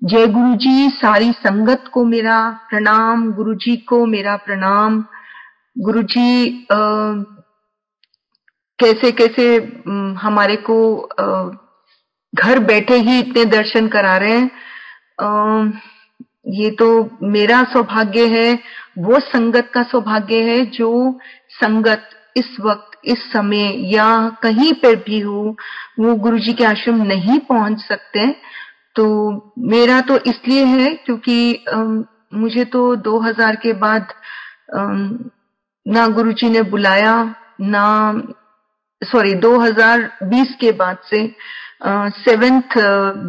जय गुरु जी, सारी संगत को मेरा प्रणाम, गुरु जी को मेरा प्रणाम। गुरु जी कैसे कैसे हमारे को घर बैठे ही इतने दर्शन करा रहे हैं। ये तो मेरा सौभाग्य है, वो संगत का सौभाग्य है जो संगत इस वक्त इस समय या कहीं पर भी हो, वो गुरु जी के आश्रम नहीं पहुंच सकते। तो मेरा तो इसलिए है क्योंकि मुझे तो 2000 के बाद ना गुरुजी ने बुलाया, ना 2020 के बाद से 7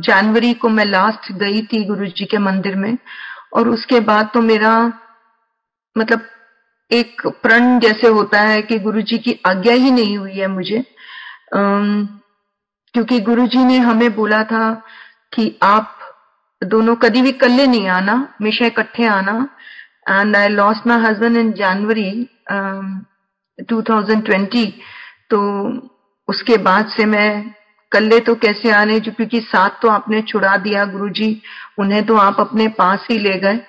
जनवरी को मैं लास्ट गई थी गुरुजी के मंदिर में, और उसके बाद तो मेरा मतलब एक प्रण जैसे होता है कि गुरुजी की आज्ञा ही नहीं हुई है मुझे, क्योंकि गुरुजी ने हमें बोला था कि आप दोनों कभी भी इकल्ले नहीं आना, हमेशा इकट्ठे आना। And I lost my husband in January 2020। तो उसके बाद से मैं इकल्ले तो कैसे आने, जो क्योंकि साथ तो आपने छुड़ा दिया गुरुजी, उन्हें तो आप अपने पास ही ले गए,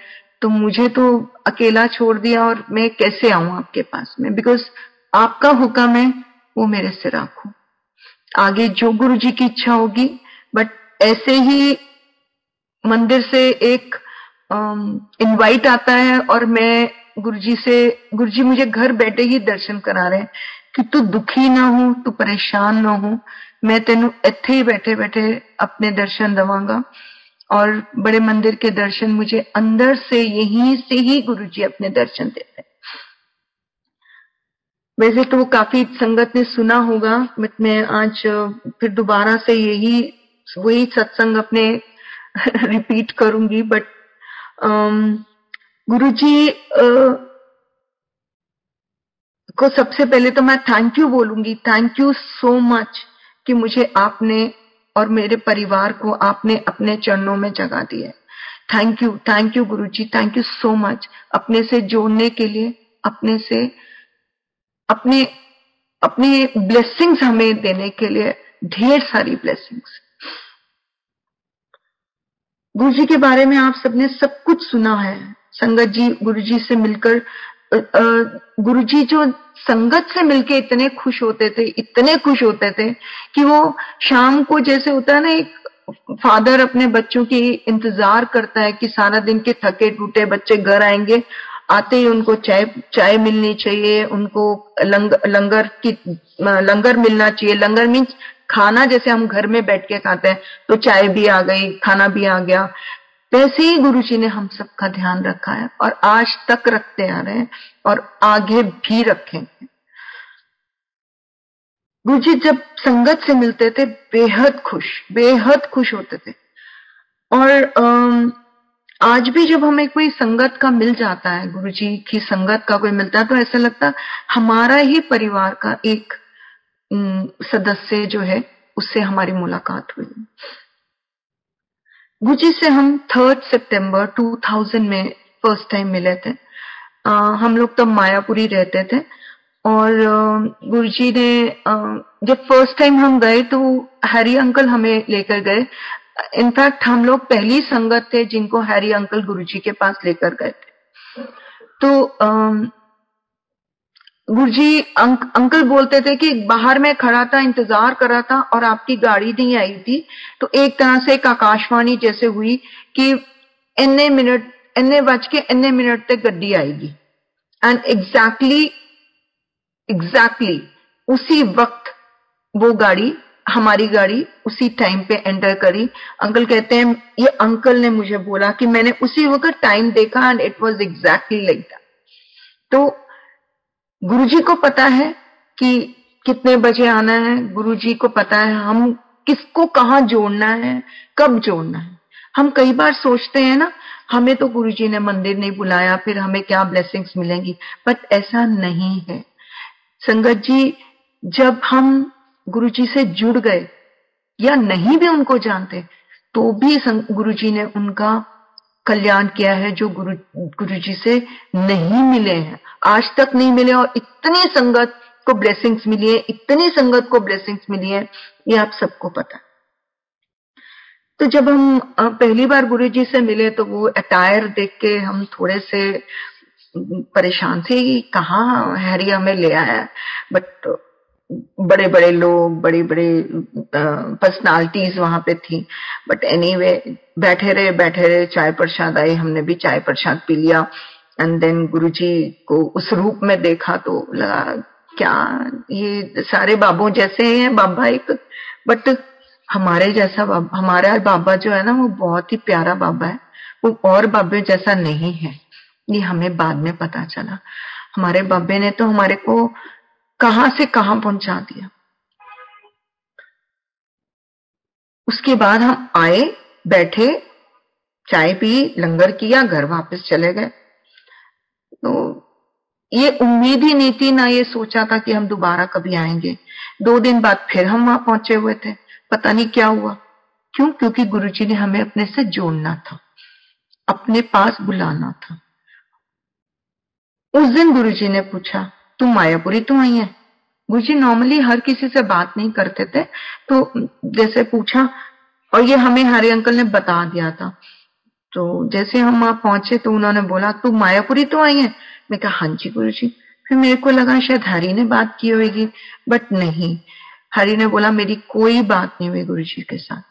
तो मुझे तो अकेला छोड़ दिया, और मैं कैसे आऊं आपके पास में, बिकॉज आपका हुक्म है वो मेरे से राखो, आगे जो गुरुजी की इच्छा होगी। बट ऐसे ही मंदिर से एक इनवाइट आता है और मैं गुरुजी मुझे घर बैठे ही दर्शन करा रहे हैं कि तू दुखी ना हो, तू परेशान ना हो, मैं तेनू इत्थे ही बैठे बैठे अपने दर्शन दवांगा। और बड़े मंदिर के दर्शन मुझे अंदर से यहीं से ही गुरुजी अपने दर्शन देते हैं। वैसे तो काफी संगत ने सुना होगा, मैं आज फिर दोबारा से वही सत्संग अपने रिपीट करूंगी। बट गुरुजी को सबसे पहले तो मैं थैंक यू बोलूंगी, थैंक यू सो मच कि मुझे आपने और मेरे परिवार को आपने अपने चरणों में जगा दिया। Thank you Guruji, thank you so much, अपने से जोड़ने के लिए, अपने से अपने ब्लेसिंग्स हमें देने के लिए, ढेर सारी ब्लेसिंग्स। गुरुजी के बारे में आप सबने सब कुछ सुना है। संगत जी गुरुजी से मिलकर, गुरुजी जो संगत से मिलके इतने खुश होते थे कि वो शाम को, जैसे होता है ना, एक फादर अपने बच्चों की इंतजार करता है कि सारा दिन के थके टूटे बच्चे घर आएंगे, आते ही उनको चाय मिलनी चाहिए, उनको लंगर मिलना चाहिए। लंगर मीन्स खाना, जैसे हम घर में बैठ के खाते हैं तो चाय भी आ गई, खाना भी आ गया, वैसे ही गुरुजी ने हम सबका ध्यान रखा है और आज तक रखते आ रहे हैं और आगे भी रखेंगे। गुरुजी जब संगत से मिलते थे बेहद खुश होते थे। और आज भी जब हमें कोई संगत का मिल जाता है, गुरुजी की संगत का कोई मिलता है, तो ऐसा लगता हमारा ही परिवार का एक सदस्य जो है उससे हमारी मुलाकात हुई। गुरुजी से हम 3 सितंबर 2000 में फर्स्ट टाइम मिले थे। हम लोग तब मायापुरी रहते थे और गुरुजी ने जब फर्स्ट टाइम हम गए तो हैरी अंकल हमें लेकर गए। इनफैक्ट हम लोग पहली संगत थे जिनको हैरी अंकल गुरुजी के पास लेकर गए थे। तो गुरुजी अंकल बोलते थे कि बाहर में खड़ा था, इंतजार कर रहा था और आपकी गाड़ी नहीं आई थी, तो एक तरह से एक आकाशवाणी जैसे हुई कि इन्ने बज के इन्ने मिनट तक गड्डी आएगी। एंड एग्जैक्टली उसी वक्त वो गाड़ी, हमारी गाड़ी उसी टाइम पे एंटर करी। अंकल कहते हैं, ये अंकल ने मुझे बोला कि मैंने उसी वक्त टाइम देखा and it was exactly like that. तो गुरुजी को पता है कि कितने बजे आना है, गुरुजी को पता है हम किसको कहाँ जोड़ना है, कब जोड़ना है। हम कई बार सोचते हैं ना, हमें तो गुरुजी ने मंदिर नहीं बुलाया, फिर हमें क्या ब्लेसिंग्स मिलेंगी, बट ऐसा नहीं है। संगत जी, जब हम गुरुजी से जुड़ गए या नहीं भी उनको जानते, तो भी गुरुजी ने उनका कल्याण किया है जो गुरुजी से नहीं मिले हैं, आज तक नहीं मिले। और इतनी संगत को ब्लेसिंग्स मिली है, इतनी संगत को ब्लेसिंग्स मिली है, ये आप सबको पता है। तो जब हम पहली बार गुरुजी से मिले तो वो अटायर देख के हम थोड़े से परेशान थे, कहाँ हैरी हमें ले आया। बट बड़े बड़े लोग, बड़ी बड़ी पर्सनालिटीज वहां पे थी। बट एनीवे बैठे रहे, चाय प्रसाद आई, हमने भी चाय प्रसाद पी लिया। एंड देन गुरुजी को उस रूप में देखा तो लगा क्या ये सारे बाबों जैसे हैं बाबा एक, बट हमारे जैसा बाबा, हमारा बाबा जो है ना वो बहुत ही प्यारा बाबा है, वो और बाबे जैसा नहीं है। ये हमें बाद में पता चला। हमारे बाबे ने तो हमारे को कहां से कहां पहुंचा दिया। उसके बाद हम आए, बैठे, चाय पी, लंगर किया, घर वापस चले गए। तो ये उम्मीद ही नहीं थी, ना ये सोचा था कि हम दोबारा कभी आएंगे। 2 दिन बाद फिर हम वहां पहुंचे हुए थे, पता नहीं क्या हुआ। क्यों? क्योंकि गुरुजी ने हमें अपने से जोड़ना था, अपने पास बुलाना था। उस दिन गुरुजी ने पूछा, तुम मायापुरी तो आई है? गुरुजी नॉर्मली हर किसी से बात नहीं करते थे, तो जैसे पूछा, और ये हमें हरे अंकल ने बता दिया था। तो जैसे हम वहां पहुंचे तो उन्होंने बोला, तू मायापुरी तो आई है? मैं कहा हाँ जी गुरुजी। फिर मेरे को लगा शायद हरी ने बात की होगी, बट नहीं। हरी ने बोला मेरी कोई बात नहीं हुई गुरुजी के साथ।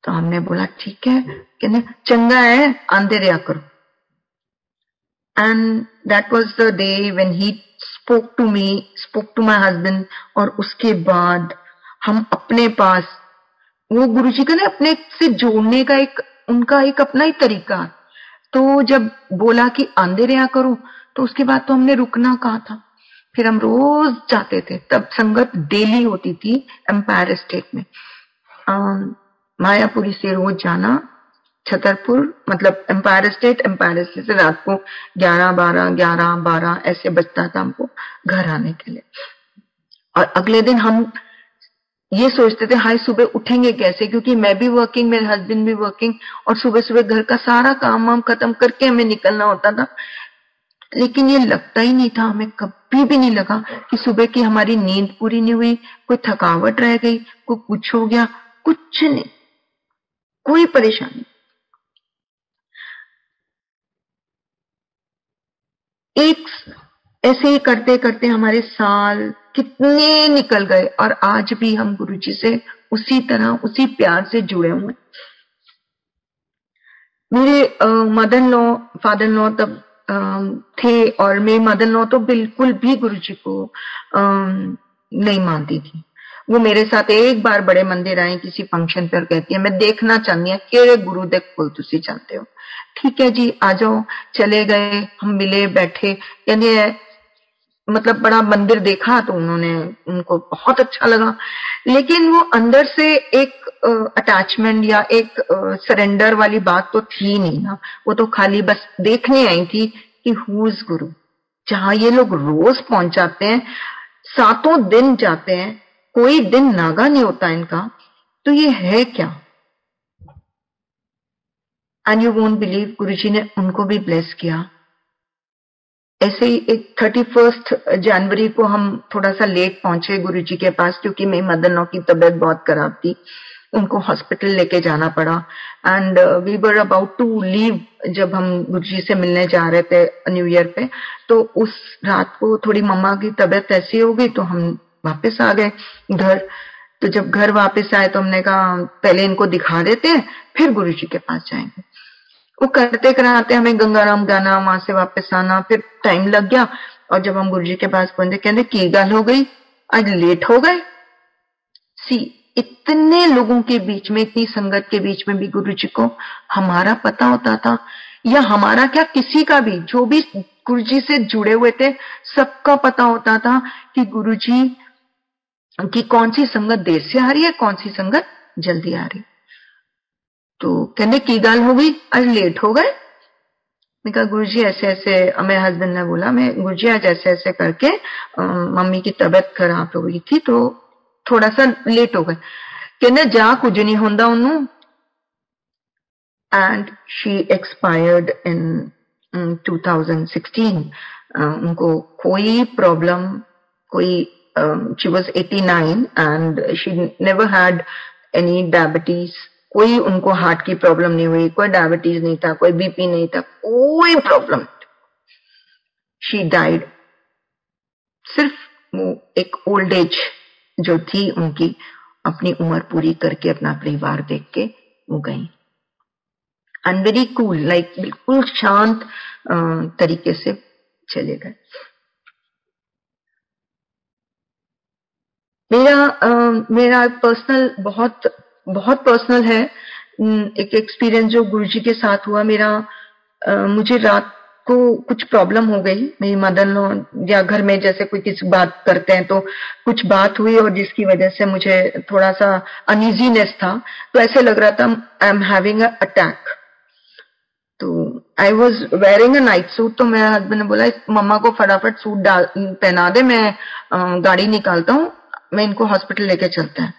तो हमने बोला ठीक है, कहने चंगा है, आंदे रहा करो। And that was the day when he spoke to me, spoke to my husband. और उसके बाद हम अपने पास, वो गुरुजी का ना अपने से जोड़ने का एक उनका एक अपना ही तरीका। तो जब बोला कि आंदे रहा करो, तो उसके बाद तो हमने रुकना कहा था। फिर हम रोज जाते थे, तब संगत डेली होती थी एम्पायर स्टेट में। मायापुरी से रोज जाना, छतरपुर मतलब एम्पायर स्टेट से रात को 11-12 ऐसे बजता था हमको घर आने के लिए। और अगले दिन हम ये सोचते थे हाय सुबह उठेंगे कैसे, क्योंकि मैं भी वर्किंग, मेरे हस्बैंड भी वर्किंग, और सुबह सुबह घर का सारा काम वाम खत्म करके हमें निकलना होता था। लेकिन ये लगता ही नहीं था, हमें कभी भी नहीं लगा कि सुबह की हमारी नींद पूरी नहीं हुई, कोई थकावट रह गई, कोई कुछ हो गया, कुछ नहीं, कोई परेशानी। एक ऐसे ही करते करते हमारे साल कितने निकल गए, और आज भी हम गुरुजी से उसी तरह, उसी प्यार से जुड़े हुए। मेरे mother in law, father in law तब थे, और मेरी मदर इन लॉ तो बिल्कुल भी गुरुजी को नहीं मानती थी। वो मेरे साथ एक बार बड़े मंदिर आए किसी फंक्शन पर, कहती है मैं देखना चाहती हूँ केड़े गुरुदेव कोल तुसी चलते हो। ठीक है जी आ जाओ। चले गए, हम मिले, बैठे, कहते मतलब बड़ा मंदिर देखा तो उन्होंने, उनको बहुत अच्छा लगा। लेकिन वो अंदर से एक अटैचमेंट या एक सरेंडर वाली बात तो थी नहीं ना। वो तो खाली बस देखने आई थी कि हु इज गुरु। जहां ये लोग रोज पहुंच जाते हैं, 7 दिन जाते हैं, कोई दिन नागा नहीं होता इनका, तो ये है क्या। एंड यू वोंट बिलीव, गुरुजी ने उनको भी ब्लेस किया। ऐसे ही एक 31 जनवरी को हम थोड़ा सा लेट पहुंचे गुरुजी के पास, क्योंकि मेरी मदर इन लॉ की तबीयत बहुत खराब थी, उनको हॉस्पिटल लेके जाना पड़ा। And we were about to leave, जब हम गुरुजी से मिलने जा रहे थे न्यू ईयर पे, तो उस रात को थोड़ी मम्मा की तबीयत ऐसी हो गई, तो हम वापस आ गए घर। तो जब घर वापस आए तो हमने कहा पहले इनको दिखा देते हैं, फिर गुरुजी के पास जाएंगे। वो करते कराते हमें गंगाराम गाना, वहां से वापस आना, फिर टाइम लग गया। और जब हम गुरुजी के पास पहुंचे, कहते की गल हो गई, आज लेट हो गए। सी इतने लोगों के बीच में, इतनी संगत के बीच में भी गुरुजी को हमारा पता होता था, या हमारा क्या किसी का भी, जो भी गुरुजी से जुड़े हुए थे सबका पता होता था कि गुरुजी की कौन सी संगत देर से आ रही है, कौन सी संगत जल्दी आ रही। तो कहने की गल हो गई, आज लेट हो गए। मैं कहा गुरुजी ऐसे ऐसे, मेरे हस्बैंड ने बोला, मैं गुरुजी आज ऐसे ऐसे करके मम्मी की तबीयत खराब हो गई थी तो थोड़ा सा लेट हो गए। कहने जा कुछ नहीं होंदा उन्हों। एंड शी एक्सपायर्ड इन 2016। उनको कोई प्रॉब्लम, कोई she was 89 and she never had any diabetes, कोई उनको हार्ट की प्रॉब्लम नहीं हुई, कोई डायबिटीज नहीं था, कोई बीपी नहीं था, कोई प्रॉब्लम। She died. सिर्फ वो एक ओल्ड एज जो थी उनकी, अपनी उम्र पूरी करके अपना परिवार देख के वो गई। एंड वेरी कूल, लाइक बिल्कुल शांत तरीके से चले गए। मेरा पर्सनल, बहुत बहुत पर्सनल है एक एक्सपीरियंस जो गुरुजी के साथ हुआ मेरा। मुझे रात को कुछ प्रॉब्लम हो गई, मेरी मदर लो या घर में जैसे कोई किसी बात करते हैं तो कुछ बात हुई और जिसकी वजह से मुझे थोड़ा सा अनइजीनेस था, तो ऐसे लग रहा था I am having a attack. तो I was wearing a night suit, तो मेरे हस्बैंड ने बोला मम्मा को फटाफट सूट डाल पहना दे, मैं गाड़ी निकालता हूँ, मैं इनको हॉस्पिटल लेके चलते हैं।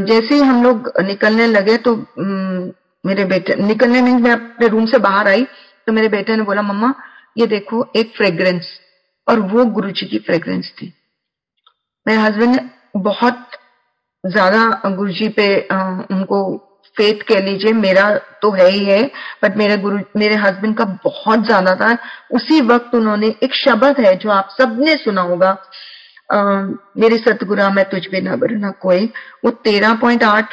जैसे ही हम लोग निकलने लगे तो मेरे बेटे निकलने में, मैं अपने रूम से बाहर आई तो मेरे बेटे ने बोला मम्मा ये देखो एक फ्रेग्रेंस, और वो गुरुजी की फ्रेग्रेंस थी। मेरे हस्बैंड ने बहुत ज्यादा गुरुजी पे उनको फेथ कह लीजिए, मेरा तो है ही है, बट मेरे हस्बैंड का बहुत ज्यादा था। उसी वक्त उन्होंने एक शब्द है जो आप सबने सुना होगा, मेरे सतगुरा मैं तुझ पे ना बरना कोई, वो 13.8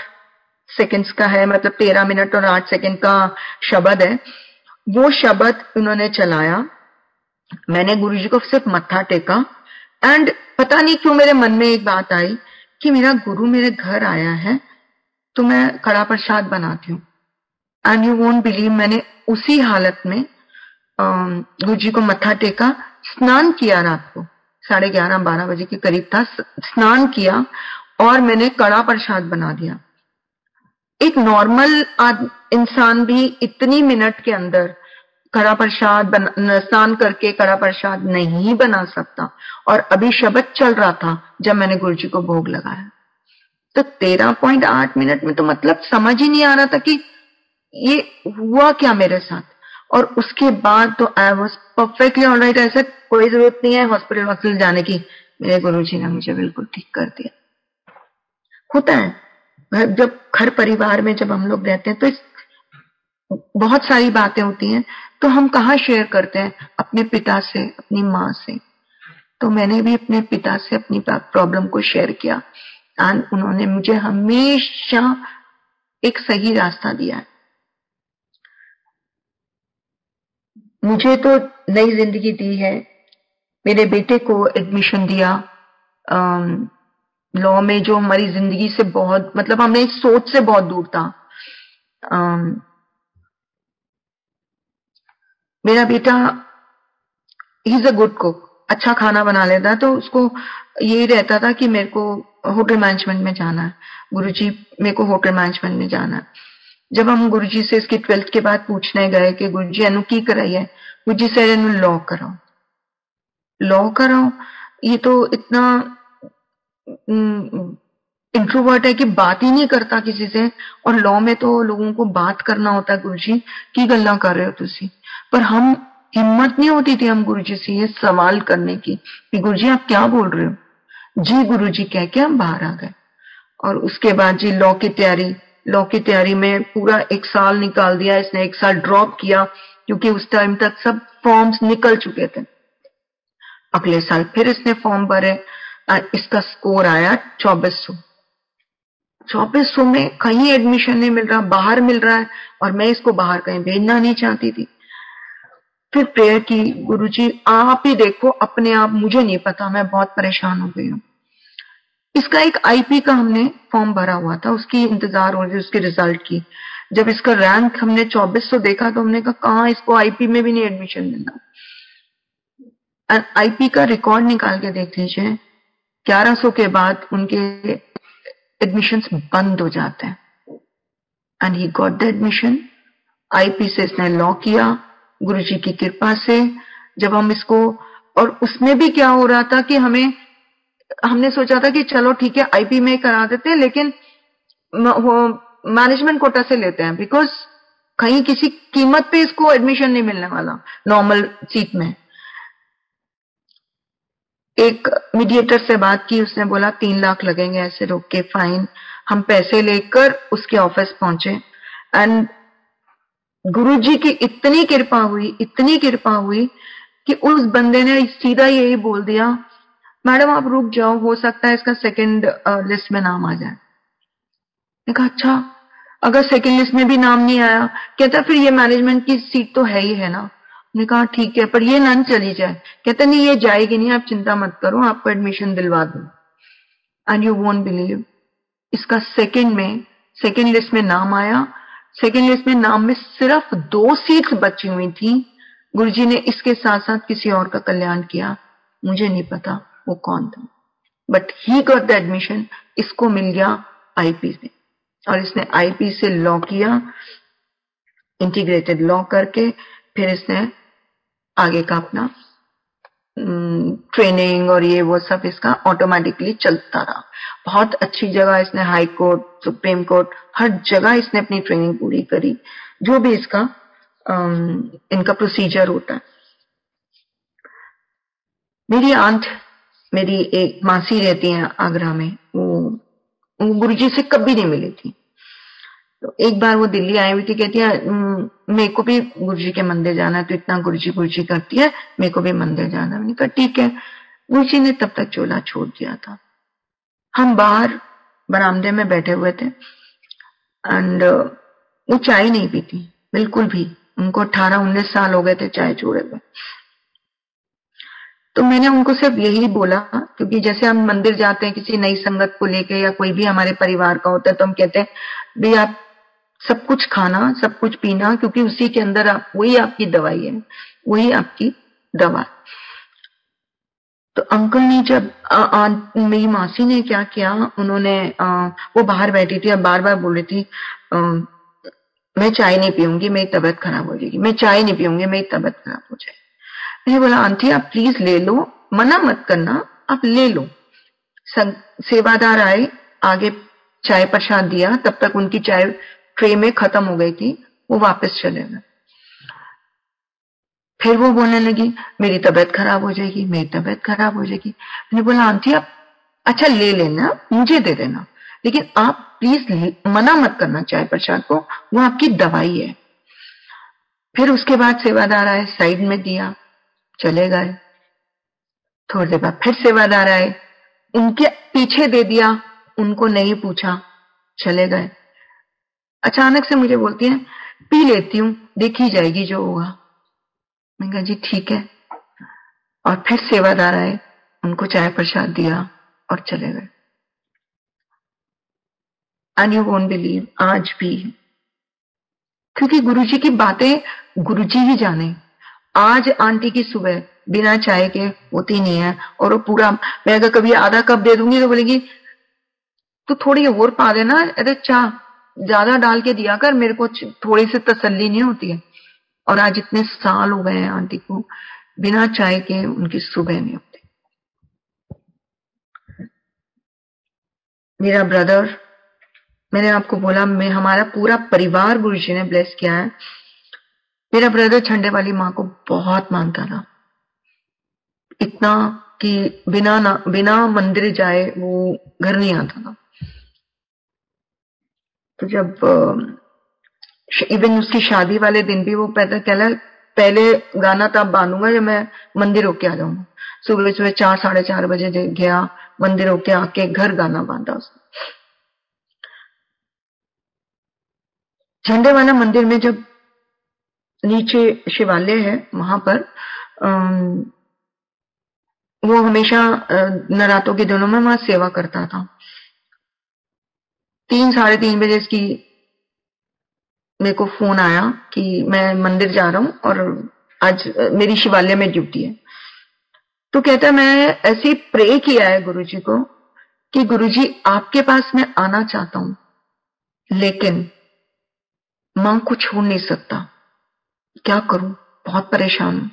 सेकंड्स का है, मतलब 13 मिनट और 8 सेकंड का शब्द है। वो शब्द उन्होंने चलाया, मैंने गुरुजी को सिर्फ मत्था टेका, एंड पता नहीं क्यों मेरे मन में एक बात आई कि मेरा गुरु मेरे घर आया है तो मैं कड़ा प्रसाद बनाती हूँ। एंड यू वोंट बिलीव, मैंने उसी हालत में गुरुजी को मत्था टेका, स्नान किया, रात को 11:30-12 बजे के करीब था, स्नान किया और मैंने कड़ा प्रसाद बना दिया। एक नॉर्मल इंसान भी इतनी मिनट के अंदर कड़ा प्रसाद स्नान करके कड़ा प्रसाद नहीं बना सकता, और अभी शब्द चल रहा था जब मैंने गुरुजी को भोग लगाया। तो 13.8 मिनट में तो मतलब समझ ही नहीं आ रहा था कि ये हुआ क्या मेरे साथ। और उसके बाद तो आई वॉज परफेक्टली ऑलराइट, ऐसा कोई जरूरत नहीं है हॉस्पिटल जाने की, मेरे गुरुजी ने मुझे बिल्कुल ठीक कर दिया। होता है जब घर परिवार में जब हम लोग रहते हैं तो बहुत सारी बातें होती हैं, तो हम कहाँ शेयर करते हैं, अपने पिता से, अपनी माँ से। तो मैंने भी अपने पिता से अपनी प्रॉब्लम को शेयर किया, एंड उन्होंने मुझे हमेशा एक सही रास्ता दिया है। मुझे तो नई जिंदगी दी है, मेरे बेटे को एडमिशन दिया लॉ में, जो हमारी जिंदगी से बहुत, मतलब हमें सोच से बहुत दूर था। मेरा बेटा he is a good cook, अच्छा खाना बना लेता, तो उसको यही रहता था कि मेरे को होटल मैनेजमेंट में जाना है, गुरुजी मेरे को होटल मैनेजमेंट में जाना है। जब हम गुरुजी से इसकी 12th के बाद पूछने गए कि गुरुजी एनु की कराई है, गुरुजी से एनु लॉ कराओ, लॉ कराओ। ये तो इतना इंट्रोवर्ट है कि बात ही नहीं करता किसी से, और लॉ में तो लोगों को बात करना होता है। गुरुजी की गल्ला कर रहे हो तुसी, पर हम हिम्मत नहीं होती थी हम गुरुजी से ये सवाल करने की कि गुरुजी आप क्या बोल रहे हो। जी गुरुजी कह के हम बाहर आ गए, और उसके बाद जी लॉ की तैयारी में पूरा 1 साल निकाल दिया। इसने 1 साल ड्रॉप किया क्योंकि उस टाइम तक सब फॉर्म्स निकल चुके थे। अगले साल फिर इसने फॉर्म भरे, इसका स्कोर आया 2400 में कहीं एडमिशन नहीं मिल रहा, बाहर मिल रहा है, और मैं इसको बाहर कहीं भेजना नहीं चाहती थी। फिर प्रेयर की, गुरुजी आप ही देखो अपने आप, मुझे नहीं पता, मैं बहुत परेशान हो गई हूँ। इसका एक आईपी का हमने फॉर्म भरा हुआ था, उसकी इंतजार हो रही, उसके रिजल्ट की। जब इसका रैंक हमने 2400 देखा तो हमने कहा कहाँ, इसको आईपी में भी नहीं एडमिशन मिलना। आईपी का रिकॉर्ड निकाल के देख लीजिए, 1100 के बाद उनके एडमिशन्स बंद हो जाते हैं। And he got the admission, IP से इसने लॉ किया गुरुजी की कृपा से। जब हम इसको, और उसमें भी क्या हो रहा था कि हमने सोचा था कि चलो ठीक है आईपी में करा देते हैं, लेकिन मैनेजमेंट कोटा से लेते हैं, बिकॉज कहीं किसी कीमत पे इसको एडमिशन नहीं मिलने वाला नॉर्मल सीट में। एक मीडिएटर से बात की, उसने बोला 3 लाख लगेंगे, ऐसे रोक के फाइन। हम पैसे लेकर उसके ऑफिस पहुंचे एंड गुरुजी की इतनी कृपा हुई कि उस बंदे ने सीधा यही बोल दिया, मैडम आप रुक जाओ, हो सकता है इसका सेकंड लिस्ट में नाम आ जाए। मैंने कहा अच्छा, अगर सेकंड लिस्ट में भी नाम नहीं आया, कहता फिर ये मैनेजमेंट की सीट तो है ही है ना। मैंने कहा ठीक है, पर ये नन चली जाए। कहता नहीं ये जाएगी नहीं, आप चिंता मत करो, आपको एडमिशन दिलवा दूं। एंड यू वोंट बिलीव, इसका सेकंड लिस्ट में नाम आया। सेकंड लिस्ट में नाम में सिर्फ 2 सीट्स बची हुई थी। गुरुजी ने इसके साथ साथ किसी और का कल्याण किया, मुझे नहीं पता वो कौन था, but he got the admission. इसको मिल गया आईपी से, और इसने आईपी से लॉ किया, इंटीग्रेटेड लॉ करके फिर इसने आगे का अपना ट्रेनिंग और ये वो सब इसका ऑटोमेटिकली चलता रहा। बहुत अच्छी जगह इसने, हाई कोर्ट, सुप्रीम कोर्ट, हर जगह इसने अपनी ट्रेनिंग पूरी करी, जो भी इसका इनका प्रोसीजर होता है। मेरी आंट, मेरी एक मासी रहती है आगरा में, वो गुरुजी से कभी नहीं मिली थी। तो एक बार वो दिल्ली आई हुई थी, कहती है मेरे को भी गुरुजी के मंदिर जाना है, तो इतना गुरुजी गुरुजी करती है, मेरे को भी मंदिर जाना है। मैंने कहा ठीक है। गुरुजी ने तब तक चोला छोड़ दिया था। हम बाहर बरामदे में बैठे हुए थे एंड वो चाय नहीं पीती बिल्कुल भी, उनको 18-19 साल हो गए थे चाय छोड़े हुए। तो मैंने उनको सिर्फ यही बोला, क्योंकि जैसे हम मंदिर जाते हैं किसी नई संगत को लेके, या कोई भी हमारे परिवार का होता है, तो हम कहते हैं भाई आप सब कुछ खाना, सब कुछ पीना, क्योंकि उसी के अंदर वही आपकी दवाई है, वही आपकी दवा। तो अंकल ने जब मेरी मासी ने क्या किया, उन्होंने वो बाहर बैठी थी और बार बार बोल रही थी मैं चाय नहीं पीऊंगी, मेरी तबीयत खराब हो जाएगी, मैं चाय नहीं पीऊंगी, मेरी तबीयत खराब हो जाएगी। मैंने बोला आंटी आप प्लीज ले लो, मना मत करना, आप ले लो। सेवादार आए, आगे चाय प्रसाद दिया, तब तक उनकी चाय ट्रे में खत्म हो गई थी, वो वापस चले गए। फिर वो बोलने लगी मेरी तबीयत खराब हो जाएगी, मेरी तबीयत खराब हो जाएगी। मैंने बोला आंटी आप अच्छा ले लेना, मुझे दे देना, लेकिन आप प्लीज मना मत करना चाय प्रसाद को, वो आपकी दवाई है। फिर उसके बाद सेवादार आए, साइड में दिया, चले गए। थोड़ी देर बाद फिर सेवादार आए, उनके पीछे दे दिया, उनको नहीं पूछा, चले गए। अचानक से मुझे बोलती है पी लेती हूं, देखी जाएगी जो होगा। मैंने कहा जी ठीक है। और फिर सेवादार आए, उनको चाय प्रसाद दिया और चले गए। एंड यू वोंट बिलीव, आज भी, क्योंकि गुरुजी की बातें गुरुजी ही जाने। आज आंटी की सुबह बिना चाय के होती नहीं है, और वो पूरा, मैं अगर कभी आधा कप दे दूंगी तो बोलेगी तो थोड़ी और पा देना, अरे चाह ज्यादा डाल के दिया कर, मेरे को थोड़ी सी तसल्ली नहीं होती है। और आज इतने साल हो गए हैं आंटी को, बिना चाय के उनकी सुबह नहीं होती। मेरा ब्रदर, मैंने आपको बोला मैं, हमारा पूरा परिवार गुरुजी ने ब्लेस किया है। मेरा ब्रदर झंडे वाली माँ को बहुत मानता था, इतना कि बिना मंदिर जाए वो घर नहीं आता था। तो जब इवन उसकी शादी वाले दिन भी वो पहले गाना तब बांधूंगा जब मैं मंदिर होके आ जाऊंगा। सुबह सुबह 4-4:30 बजे गया, मंदिर होके आके घर गाना बांधा उसने। झंडे वाला मंदिर में जब नीचे शिवालय है, वहां पर वो हमेशा नवरात्रों के दिनों में वहां सेवा करता था। 3-3:30 बजे इसकी मेरे को फोन आया कि मैं मंदिर जा रहा हूं और आज मेरी शिवालय में ड्यूटी है। तो कहता है मैं ऐसे प्रे किया है गुरुजी को कि गुरुजी आपके पास मैं आना चाहता हूं, लेकिन मां को छोड़ नहीं सकता, क्या करूं, बहुत परेशान हूं।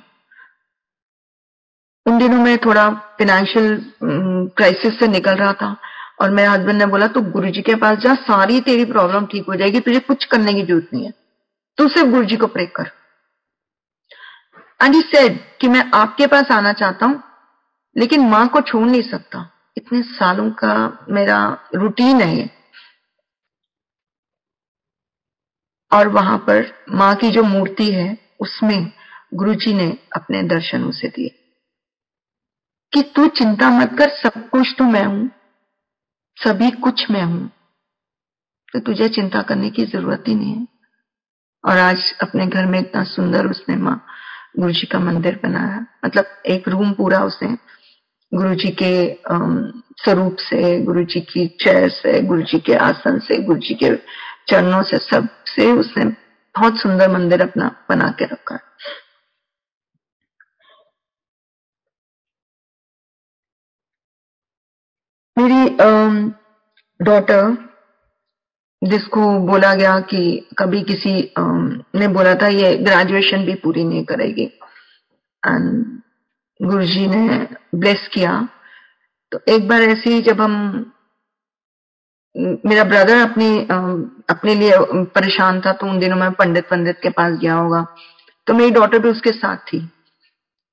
उन दिनों में थोड़ा फाइनेंशियल क्राइसिस से निकल रहा था, और मेरे हस्बैंड ने बोला तू गुरुजी के पास जा, सारी तेरी प्रॉब्लम ठीक हो जाएगी, तुझे कुछ करने की जरूरत नहीं है, तू सिर्फ गुरुजी को प्रे कर। एंड ही सेड कि मैं आपके पास आना चाहता हूं, लेकिन मां को छोड़ नहीं सकता, इतने सालों का मेरा रूटीन है ये। और वहां पर माँ की जो मूर्ति है उसमें गुरुजी ने अपने दर्शन उसे दिए कि तू चिंता मत कर, सब कुछ तो मैं हूं, सभी कुछ मैं हूं, तो तुझे चिंता करने की जरूरत ही नहीं है। और आज अपने घर में इतना सुंदर उसने माँ गुरुजी का मंदिर बनाया, मतलब एक रूम पूरा उसने गुरुजी के स्वरूप से, गुरुजी की चेयर से, गुरुजी के आसन से, गुरुजी के चरणों से, सब से उसने बहुत सुंदर मंदिर अपना बना के रखा है। मेरी डॉटर, जिसको बोला गया कि कभी किसी ने बोला था ये ग्रेजुएशन भी पूरी नहीं करेगी, एंड गुरुजी ने ब्लेस किया। तो एक बार ऐसे ही जब हम, मेरा ब्रदर अपने लिए परेशान था, तो उन दिनों में पंडित के पास गया होगा, तो मेरी डॉटर भी उसके साथ थी।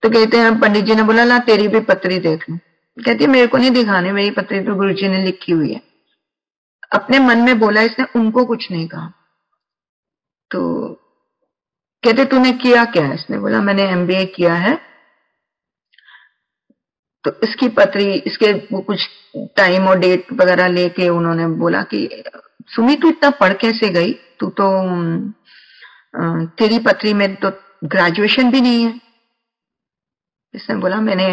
तो कहते हैं पंडित जी ने बोला ला तेरी भी पत्री देख लो। कहती है मेरे को नहीं दिखाने, मेरी पत्री तो गुरुजी ने लिखी हुई है। अपने मन में बोला, इसने उनको कुछ नहीं कहा। तो कहते तूने किया क्या है? इसने बोला मैंने एमबीए किया है। तो इसकी पत्री, इसके वो कुछ टाइम और डेट वगैरह लेके उन्होंने बोला कि सुमी तू इतना पढ़ कैसे गई, तू तो तेरी पत्री में तो ग्रेजुएशन भी नहीं है। इसने बोला मैंने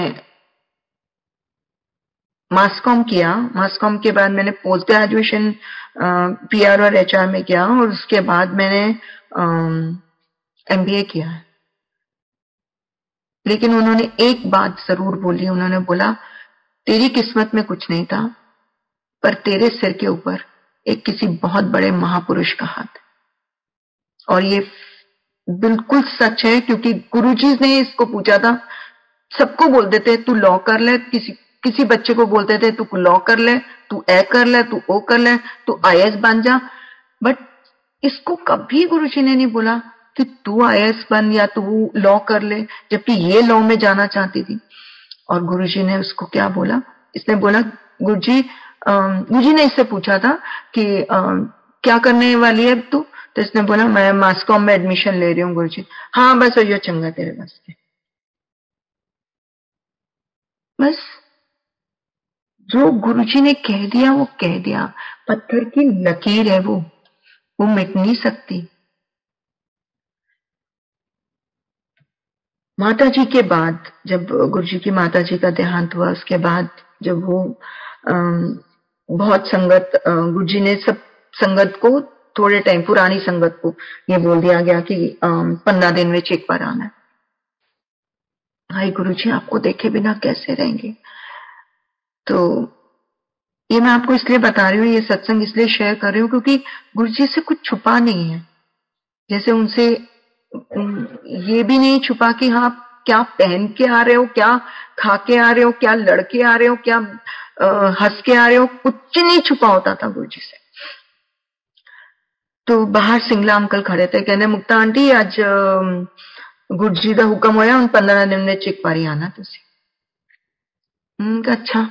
मास कॉम किया, मास कॉम के बाद मैंने पोस्ट ग्रेजुएशन पीआर और एचआर में किया, और उसके बाद मैंने एमबीए किया है। लेकिन उन्होंने एक बात जरूर बोली, उन्होंने बोला तेरी किस्मत में कुछ नहीं था, पर तेरे सिर के ऊपर एक किसी बहुत बड़े महापुरुष का हाथ है। और ये बिल्कुल सच है, क्योंकि गुरुजी ने इसको पूछा था। सबको बोल देते तू लॉ कर ले, किसी बच्चे को बोलते थे तू लॉ कर ले, तू ए कर ले, तू ओ कर ले, तू आईएएस बन जा, बट इसको कभी गुरुजी ने नहीं बोला कि तू आईएएस बन या तू लॉ कर ले, जबकि ये लॉ में जाना चाहती थी। और गुरुजी ने उसको क्या बोला? इसने बोला गुरुजी ने इससे पूछा था कि क्या करने वाली है तू? तो इसने बोला मैं मास कॉम में एडमिशन ले रही हूँ गुरुजी। हाँ बस यो चंगा तेरे वास्ते। बस जो गुरुजी ने कह दिया वो कह दिया, पत्थर की लकीर है वो मिट नहीं सकती। माता जी के बाद, जब गुरुजी की माता जी का देहांत हुआ, उसके बाद जब वो बहुत संगत, गुरुजी ने सब संगत को थोड़े टाइम, पुरानी संगत को ये बोल दिया गया कि 15 दिन में एक बार आना है। भाई गुरुजी आपको देखे बिना कैसे रहेंगे? तो ये मैं आपको इसलिए बता रही हूँ, ये सत्संग इसलिए शेयर कर रही हूँ क्योंकि गुरुजी से कुछ छुपा नहीं है। जैसे उनसे ये भी नहीं छुपा कि हाँ क्या पहन के आ रहे हो, क्या खा के आ रहे हो, क्या लड़के आ रहे हो, क्या हंस के आ रहे हो, कुछ नहीं छुपा होता था गुरुजी से। तो बाहर सिंगला अंकल खड़े थे, कहने मुक्ता आंटी आज गुरुजी का हुक्म होया उन 15 दिन में एक बारी आना तुसी। अच्छा,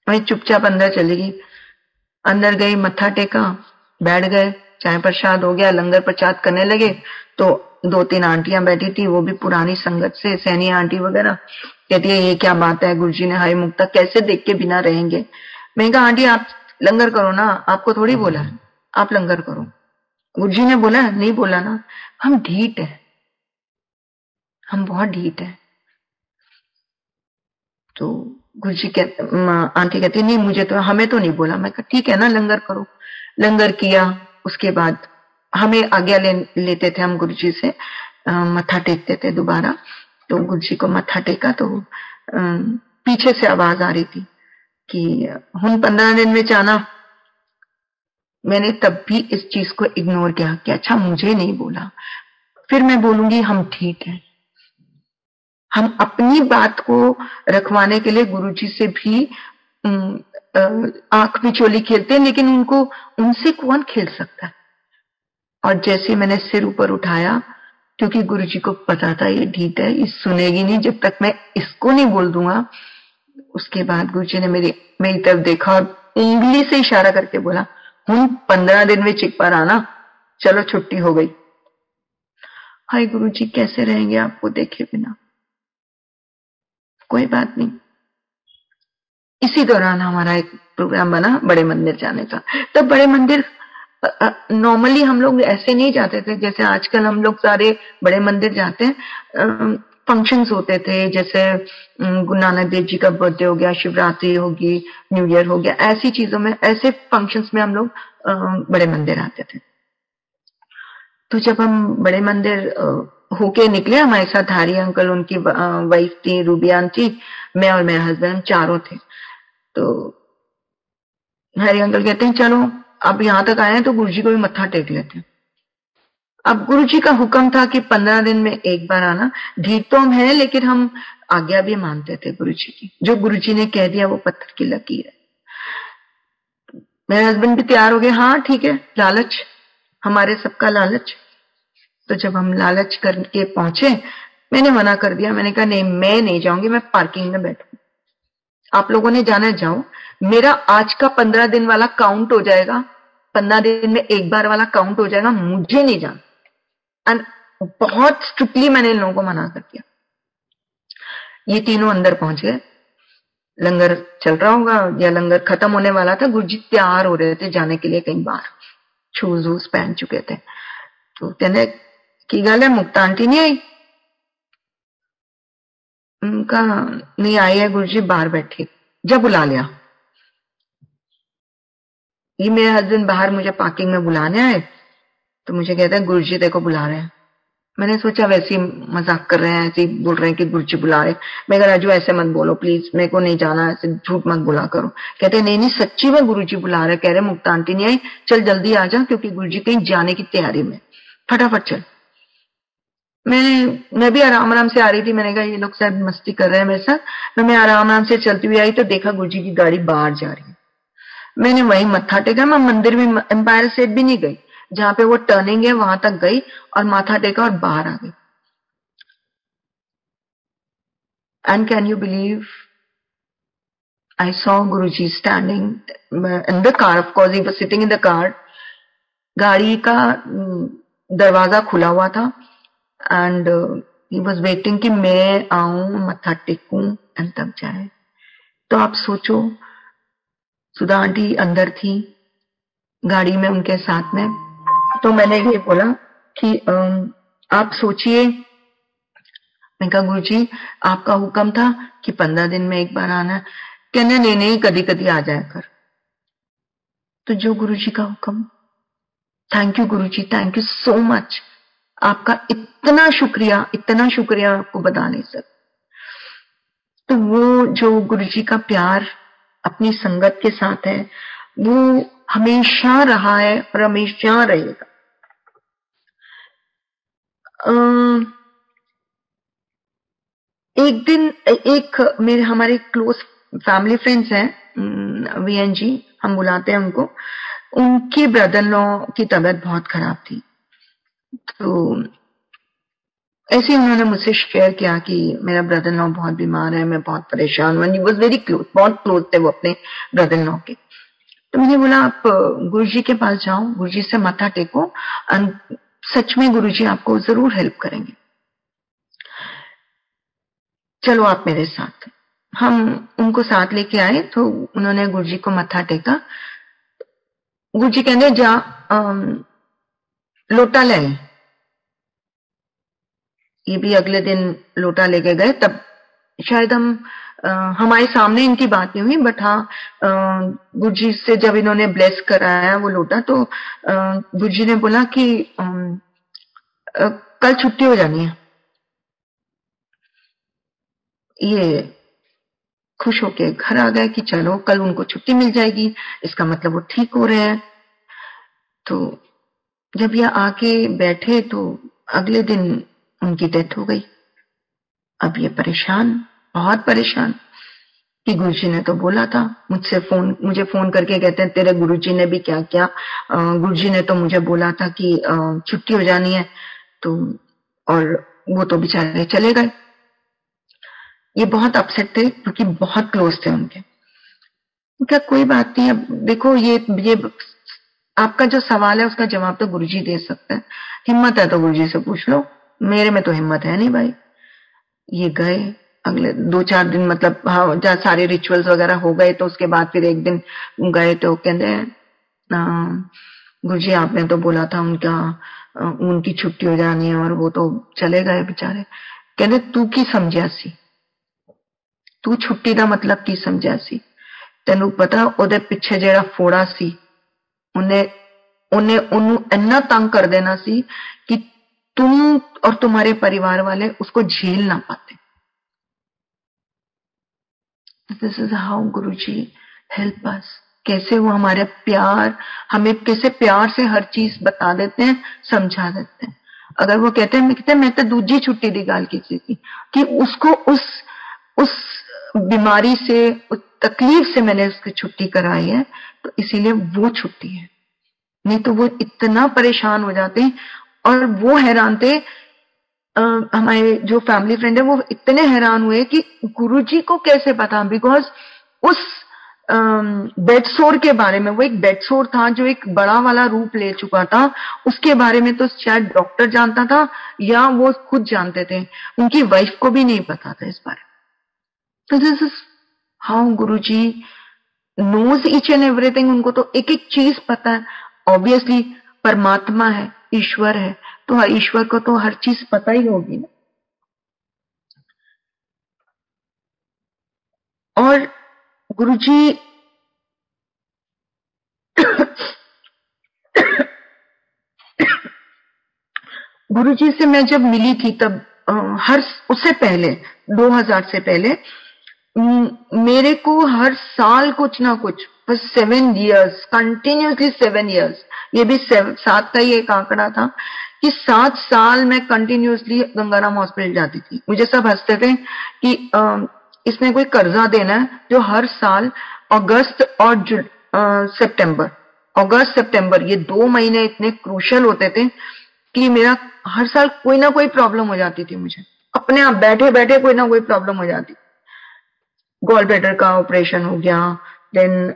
मैं चुपचाप अंदर चली गई। अंदर गई, मत्था टेका, बैठ गए, चाय प्रसाद हो गया, लंगर प्रसाद करने लगे। तो 2-3 आंटियां बैठी थी, वो भी पुरानी संगत से, सैनी आंटी वगैरह। कहती है ये क्या बात है, गुरुजी ने हाय मुक्ता कैसे देख के बिना रहेंगे। मैंने कहा आंटी आप लंगर करो ना, आपको थोड़ी बोला है, आप लंगर करो। गुरुजी ने बोला नहीं बोला ना। हम ढीठ है, हम बहुत ढीठ है। तो गुरुजी कहते, आंटी कहती नहीं मुझे तो, हमें तो नहीं बोला। मैं कहा ठीक है ना लंगर करो। लंगर किया, उसके बाद हमें आज्ञा लेते थे हम गुरुजी से, मत्था टेकते थे दोबारा। तो गुरुजी को मत्था टेका तो पीछे से आवाज आ रही थी कि हुन 15 दिन में जाना। मैंने तब भी इस चीज को इग्नोर किया कि अच्छा मुझे नहीं बोला, फिर मैं बोलूंगी हम ठीक है। हम अपनी बात को रखवाने के लिए गुरुजी से भी आंख बिचौली खेलते हैं, लेकिन उनसे कौन खेल सकता है। और जैसे मैंने सिर ऊपर उठाया, क्योंकि गुरुजी को पता था ये ढीठ है, ये सुनेगी नहीं जब तक मैं इसको नहीं बोल दूंगा। उसके बाद गुरुजी ने मेरी तरफ देखा और उंगली से इशारा करके बोला हुन 15 दिन में एक बार आना। चलो छुट्टी हो गई। हाय गुरुजी कैसे रहेंगे आपको देखे बिना? कोई बात नहीं। इसी दौरान हमारा एक प्रोग्राम बना बड़े मंदिर जाने का। तब बड़े मंदिर नॉर्मली हम लोग ऐसे नहीं जाते थे जैसे आजकल हम लोग सारे बड़े मंदिर जाते हैं। फंक्शंस होते थे, जैसे गुरु नानक देव जी का बर्थडे हो गया, शिवरात्रि होगी, न्यू ईयर हो गया, ऐसी चीजों में, ऐसे फंक्शंस में हम लोग बड़े मंदिर आते थे। तो जब हम बड़े मंदिर होके निकले, हमारे साथ हरी अंकल, उनकी वाइफ थी, रूबियान थी, मैं और मेरा हस्बैंड, चारों थे। तो हरी अंकल कहते हैं चलो अब यहां तक आए हैं तो गुरुजी को भी मत्था टेक लेते हैं। अब गुरुजी का हुक्म था कि 15 दिन में एक बार आना। ढीठ तो हम है लेकिन हम आज्ञा भी मानते थे गुरुजी की। जो गुरुजी ने कह दिया वो पत्थर की लकीर है। मेरे हस्बैंड भी तैयार हो गए, हाँ ठीक है, लालच, हमारे सबका लालच। तो जब हम लालच करके पहुंचे, मैंने मना कर दिया, मैंने कहा नहीं मैं नहीं जाऊंगी, मैं पार्किंग में बैठूंगी, आप लोगों ने जाना जाओ, मेरा आज का 15 दिन वाला काउंट हो जाएगा, 15 दिन में एक बार वाला काउंट हो जाएगा, मुझे नहीं जाना। एंड बहुत स्ट्रिक्टली मैंने इन लोगों को मना कर दिया। ये तीनों अंदर पहुंच गए, लंगर चल रहा होगा या लंगर खत्म होने वाला था, गुरुजी तैयार हो रहे थे जाने के लिए कहीं बाहर, शूज वूज पहन चुके थे। तो कहने की गल है मुक्ता आंटी नहीं आई? उनका नहीं आई है गुरुजी, बाहर बैठी, जब बुला लिया। ये मेरे हस्बैंड बाहर मुझे पार्किंग में बुलाने आए, तो मुझे कहते हैं गुरुजी देखो बुला रहे हैं। मैंने सोचा वैसे ही मजाक कर रहे हैं, ऐसे ही बोल रहे हैं कि गुरुजी बुला रहे। मैं कह राजू ऐसे मत बोलो प्लीज, मेरे को नहीं जाना, ऐसे झूठ मत बोला करो। कहते नहीं नहीं सच्ची में गुरुजी बुला रहे, कह रहे मुक्ता आंटी नहीं आई, चल जल्दी आ जा क्योंकि गुरुजी कहीं जाने की तैयारी में, फटाफट चल। मैं भी आराम आराम से आ रही थी, मैंने कहा ये लोग शायद मस्ती कर रहे हैं मेरे साथ, तो मैं आराम आराम से चलती हुई आई तो देखा गुरुजी की गाड़ी बाहर जा रही है। मैंने वही मत्था टेका, मैं मंदिर में एम्पायर स्टेट भी नहीं गई, जहां पे वो टर्निंग है वहां तक गई और माथा टेका और बाहर आ गई। And can you believe I saw Guruji standing in the car, of course he was sitting in the car. गाड़ी का दरवाजा खुला हुआ था एंड ही वाज वेटिंग कि मैं आऊं, मत्था टेकूं एंड तब जाए। तो आप सोचो, सुधा आंटी अंदर थी गाड़ी में उनके साथ में। तो मैंने ये बोला कि आप सोचिए, मैं कहा गुरुजी आपका हुक्म था कि 15 दिन में एक बार आना। कहने नहीं नहीं कभी कभी आ जाया कर। तो जो गुरुजी का हुक्म। Thank you Guruji, thank you so much, आपका इतना शुक्रिया आपको बता नहीं सकता। तो वो जो गुरुजी का प्यार अपनी संगत के साथ है वो हमेशा रहा है और हमेशा रहेगा। एक दिन मेरे हमारे क्लोज फैमिली फ्रेंड्स हैं, वीएन जी हम बुलाते हैं उनको, उनके ब्रदर लॉ की तबीयत बहुत खराब थी। तो ऐसे उन्होंने मुझसे शेयर किया कि मेरा ब्रदर लॉ बहुत बीमार है, मैं बहुत परेशान हूँ। ही वॉज वेरी क्लोज, बहुत क्लोज थे वो अपने ब्रदर लॉ के। तो मैंने बोला आप गुरुजी के पास जाओ, गुरुजी से माथा टेको, सच में गुरुजी आपको जरूर हेल्प करेंगे, चलो आप मेरे साथ। हम उनको साथ लेके आए तो उन्होंने गुरुजी को मत्था टेका। गुरुजी कहने जा लोटा ले। ये भी अगले दिन लोटा लेके गए। तब शायद हमारे सामने इनकी बात नहीं हुई, बट हाँ गुरुजी से जब इन्होंने ब्लेस कराया वो लोटा, तो गुरुजी ने बोला कि कल छुट्टी हो जानी है। ये खुश होके घर आ गए कि चलो कल उनको छुट्टी मिल जाएगी, इसका मतलब वो ठीक हो रहे हैं। तो जब ये आके बैठे तो अगले दिन उनकी डेथ हो गई। अब ये परेशान, बहुत परेशान कि गुरुजी ने तो बोला था, मुझे फोन करके कहते हैं तेरे गुरुजी ने भी क्या किया, गुरुजी ने तो मुझे बोला था कि छुट्टी हो जानी है, तो और वो तो बेचारे चले गए। ये बहुत अपसेट थे क्योंकि बहुत क्लोज थे उनके। क्या कोई बात नहीं, अब देखो ये आपका जो सवाल है उसका जवाब तो गुरुजी दे सकते हैं, हिम्मत है तो गुरुजी से पूछ लो, मेरे में तो हिम्मत है नहीं भाई। ये गए अगले 2-4 दिन, मतलब हाँ जहाँ सारे रिचुअल्स वगैरह हो गए तो उसके बाद फिर एक दिन गए तो कहते गुरुजी आपने तो बोला था उनकी छुट्टी हो जानी है और वो तो चले गए बेचारे। कहते तू की समझिया सी, तू छुट्टी का मतलब की समझिया सी, तेनू पता ओदे पिछे जेड़ा फोड़ा सी उन्हें इन्ना तंग कर देना सी कि तुम और तुम्हारे परिवार वाले उसको झेल ना पाते। This is how Guruji help us. कैसे वो हमारे प्यार, हमें कैसे प्यार से हर चीज बता देते हैं, समझा देते हैं। अगर वो कहते हैं मैं तो दूजी छुट्टी की गल की थी कि उसको उस बीमारी से, उस तकलीफ से मैंने उसकी छुट्टी कराई है, तो इसीलिए वो छुट्टी है। नहीं तो वो इतना परेशान हो जाते और वो हैरान थे। हमारे जो फैमिली फ्रेंड है वो इतने हैरान हुए कि गुरुजी को कैसे पता, बिकॉज उस बेड सोर के बारे में, वो एक बेड सोर था जो एक बड़ा वाला रूप ले चुका था, उसके बारे में तो शायद डॉक्टर जानता था या वो खुद जानते थे, उनकी वाइफ को भी नहीं पता था इस बारे में। तो this is how Guruji knows each and everything. उनको तो एक एक चीज पता है। ऑब्वियसली परमात्मा है, ईश्वर है, तो ईश्वर को तो हर चीज पता ही होगी ना। और गुरुजी गुरुजी से मैं जब मिली थी तब उससे पहले 2000 से पहले मेरे को हर साल कुछ ना कुछ, बस 7 years कंटिन्यूसली 7 years, ये भी 7 का ही एक आंकड़ा था कि 7 साल मैं कंटिन्यूसली गंगाराम हॉस्पिटल जाती थी। मुझे सब हंसते थे कि इसने कोई कर्जा देना है जो हर साल अगस्त और सितंबर ये 2 महीने इतने क्रूशल होते थे कि मेरा हर साल कोई ना कोई प्रॉब्लम हो जाती थी। मुझे अपने आप बैठे बैठे कोई ना कोई प्रॉब्लम हो जाती। गॉल ब्लैडर का ऑपरेशन हो गया, देन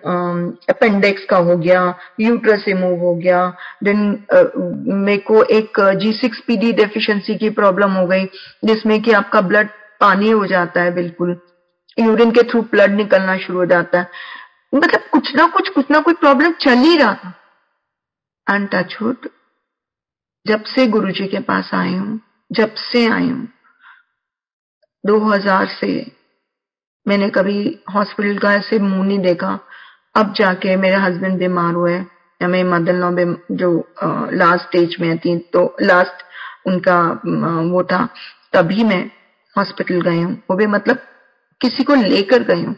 अपेंडिक्स का हो गया, यूट्रस रिमूव हो गया, देन मेरे को एक G6PD डेफिशिएंसी की प्रॉब्लम हो गई जिसमें कि आपका ब्लड पानी हो जाता है, बिल्कुल यूरिन के थ्रू ब्लड निकलना शुरू हो जाता है। मतलब कुछ ना कुछ प्रॉब्लम चल ही रहा था। एंड टचवुड जब से गुरुजी के पास आई हूं, 2000 से मैंने कभी हॉस्पिटल का ऐसे मुंह नहीं देखा। अब जाके मेरे हस्बैंड बीमार हुए या मेरी मदर लॉ जो लास्ट स्टेज में थी, तो लास्ट उनका वो था, तभी मैं हॉस्पिटल गई हूँ, वो भी मतलब किसी को लेकर गई हूँ।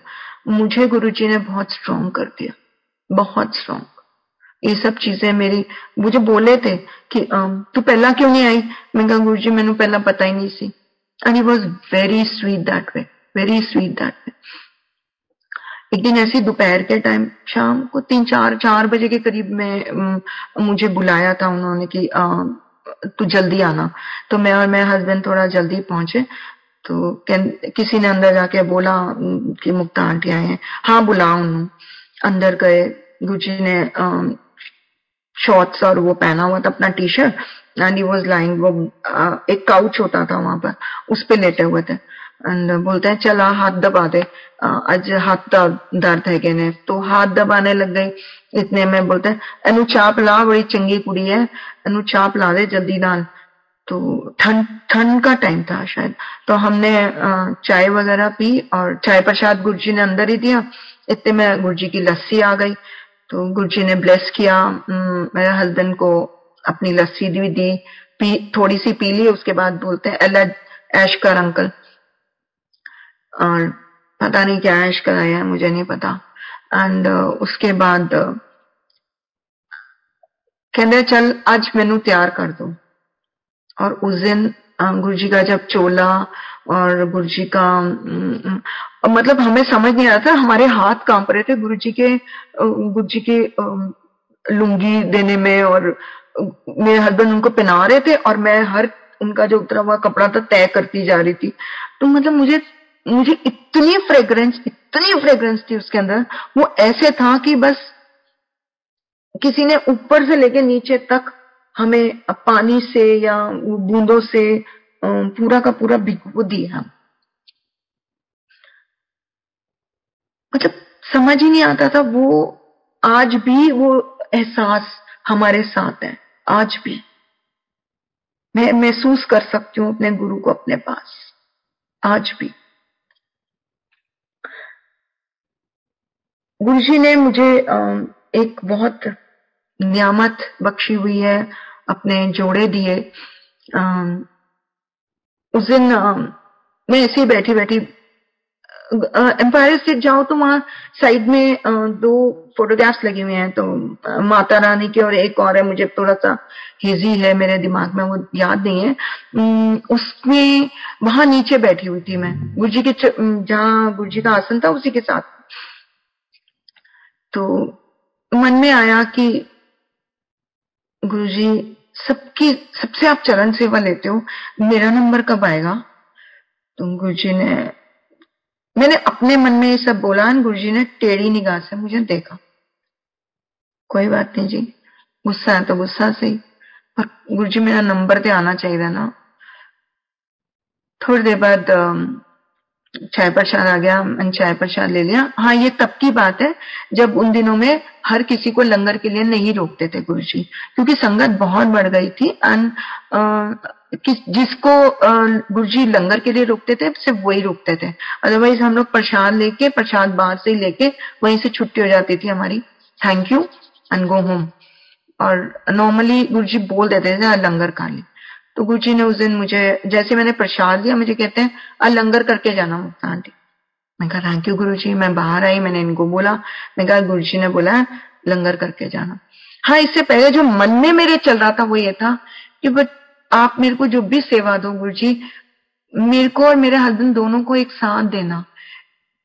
मुझे गुरुजी ने बहुत स्ट्रॉन्ग कर दिया, बहुत स्ट्रॉन्ग। ये सब चीजें मुझे बोले थे कि तू पहला क्यों नहीं आई। मैं कहा गुरुजी मैंने पहला पता ही नहीं सी। And he was very sweet that way, very sweet that way. एक दिन ऐसी दोपहर के टाइम, शाम को 3-4 बजे के करीब में मुझे बुलाया था उन्होंने कि तू जल्दी आना। तो मैं और मेरे हस्बैंड थोड़ा जल्दी पहुंचे, तो किसी ने अंदर जाके बोला कि मुक्ता आंटी आए हैं। हाँ बुलाओ उन्होंने। अंदर गए, गुरुजी ने शॉर्ट्स और वो पहना हुआ था अपना T-shirt, and he was lying, वो एक काउच होता था वहां पर, उस पे लेटे हुए थे। एंड बोलते हैं चला हाथ दबा दे, आज हाथ दर्द है कहने, तो हाथ दबाने लग गई। इतने में बोलते हैं एनू चाह पिला, बड़ी चंगी कुड़ी है, एनू चाह पिला दे जल्दी नाल। तो ठंड का टाइम था शायद, तो हमने चाय वगैरह पी और चाय प्रसाद गुरुजी ने अंदर ही दिया। इतने में गुरुजी की लस्सी आ गई, तो गुरुजी ने ब्लेस किया, मेरे हस्बैंड को अपनी लस्सी भी दी, थोड़ी सी पी ली। उसके बाद बोलते हैं अल्लाह ऐश कर अंकल, और पता नहीं क्या ऐश कराया है, मुझे नहीं पता। एंड उसके बाद कहते चल आज मैनू तैयार कर दो। और उस दिन गुरुजी का जब चोला और गुरुजी का मतलब हमें समझ नहीं आ रहा था, हमारे हाथ कांप रहे थे गुरुजी के लुंगी देने में, और मेरे हस्बैंड उनको पहना रहे थे और मैं हर उनका जो उतरा हुआ कपड़ा था तय करती जा रही थी। तो मतलब मुझे इतनी फ्रेग्रेंस थी उसके अंदर, वो ऐसे था कि बस किसी ने ऊपर से लेके नीचे तक हमें पानी से या बूंदों से पूरा का पूरा भिगो दिया। मतलब समझ ही नहीं आता था। वो आज भी वो एहसास हमारे साथ है। आज भी मैं महसूस कर सकती हूँ अपने गुरु को अपने पास, आज भी। गुरुजी ने मुझे एक बहुत नियामत बख्शी हुई है, अपने जोड़े दिए। उस दिन मैं ऐसे ही बैठी बैठी एम्पायर स्टेट जाओ तो वहां साइड में दो फोटोग्राफ्स लगे हुए हैं, तो माता रानी की और एक और है, मुझे थोड़ा सा हेजी है मेरे दिमाग में, वो याद नहीं है। उसमें वहां नीचे बैठी हुई थी मैं, गुरुजी के जहाँ गुरुजी का आसन था उसी के साथ। तो मन में आया कि गुरुजी सबकी सबसे आप चरण सेवा लेते हो, मेरा नंबर कब आएगा? तो गुरुजी ने, मैंने अपने मन में ये सब बोला, गुरुजी ने टेढ़ी निगाह से मुझे देखा। कोई बात नहीं जी, गुस्सा है तो गुस्सा सही, पर गुरुजी मेरा नंबर पे आना चाहिए ना। थोड़ी देर बाद चाय प्रसाद आ गया, मैंने चाय प्रसाद ले लिया। हाँ, ये तब की बात है जब उन दिनों में हर किसी को लंगर के लिए नहीं रोकते थे गुरुजी, क्योंकि संगत बहुत बढ़ गई थी। जिसको गुरुजी लंगर के लिए रोकते थे सिर्फ वही रोकते थे, अदरवाइज हम लोग प्रसाद लेके, प्रसाद बाहर से लेके वहीं से छुट्टी हो जाती थी हमारी, thank you and go home. और नॉर्मली गुरुजी बोल देते थे लंगर खा ली। तो गुरुजी ने उस दिन मुझे, जैसे मैंने प्रसाद लिया, मुझे कहते हैं लंगर करके जाना मुक्ता आंटी। मैं कहा थैंक यू गुरुजी। मैं बाहर आई, मैंने इनको बोला, मैं कहा गुरुजी ने बोला लंगर करके जाना। हाँ, इससे पहले जो मन में मेरे चल रहा था वो ये था कि बट आप मेरे को जो भी सेवा दो गुरुजी, मेरे को और मेरे हस्बैंड दोनों को एक साथ देना।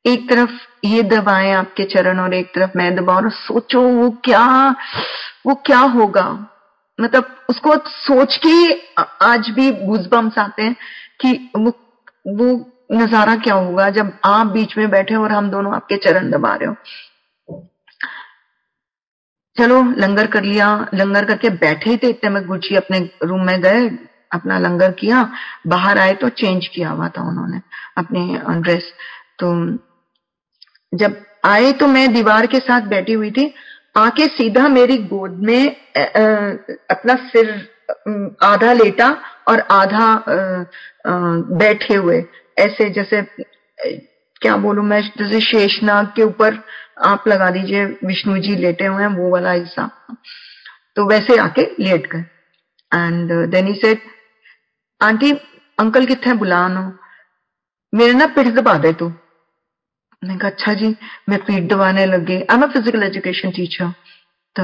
एक तरफ ये दबाएं आपके चरण और एक तरफ मैं दबाऊं, और सोचो वो क्या होगा। मतलब उसको सोच के आज भी गूज़बम्स आते हैं कि वो नजारा क्या होगा जब आप बीच में बैठे और हम दोनों आपके चरण दबा रहे हो। चलो लंगर कर लिया। लंगर करके बैठे ही थे, इतने में गुरुजी अपने रूम में गए, अपना लंगर किया। बाहर आए तो चेंज किया हुआ था उन्होंने अपनी ड्रेस। तो जब आए तो मैं दीवार के साथ बैठी हुई थी, आके सीधा मेरी गोद में अपना सिर आधा लेटा और आधा बैठे हुए, ऐसे जैसे क्या बोलूं मैं, जैसे शेषनाग के ऊपर आप लगा दीजिए विष्णु जी लेटे हुए हैं, वो वाला हिस्सा। तो वैसे आके लेट गए। And then he said aunty uncle कितने बुला नो, मेरे ना पिठ दबा दे तू। मैंने कहा अच्छा जी। मैं पीठ दबाने लगी। I am a physical education teacher. तो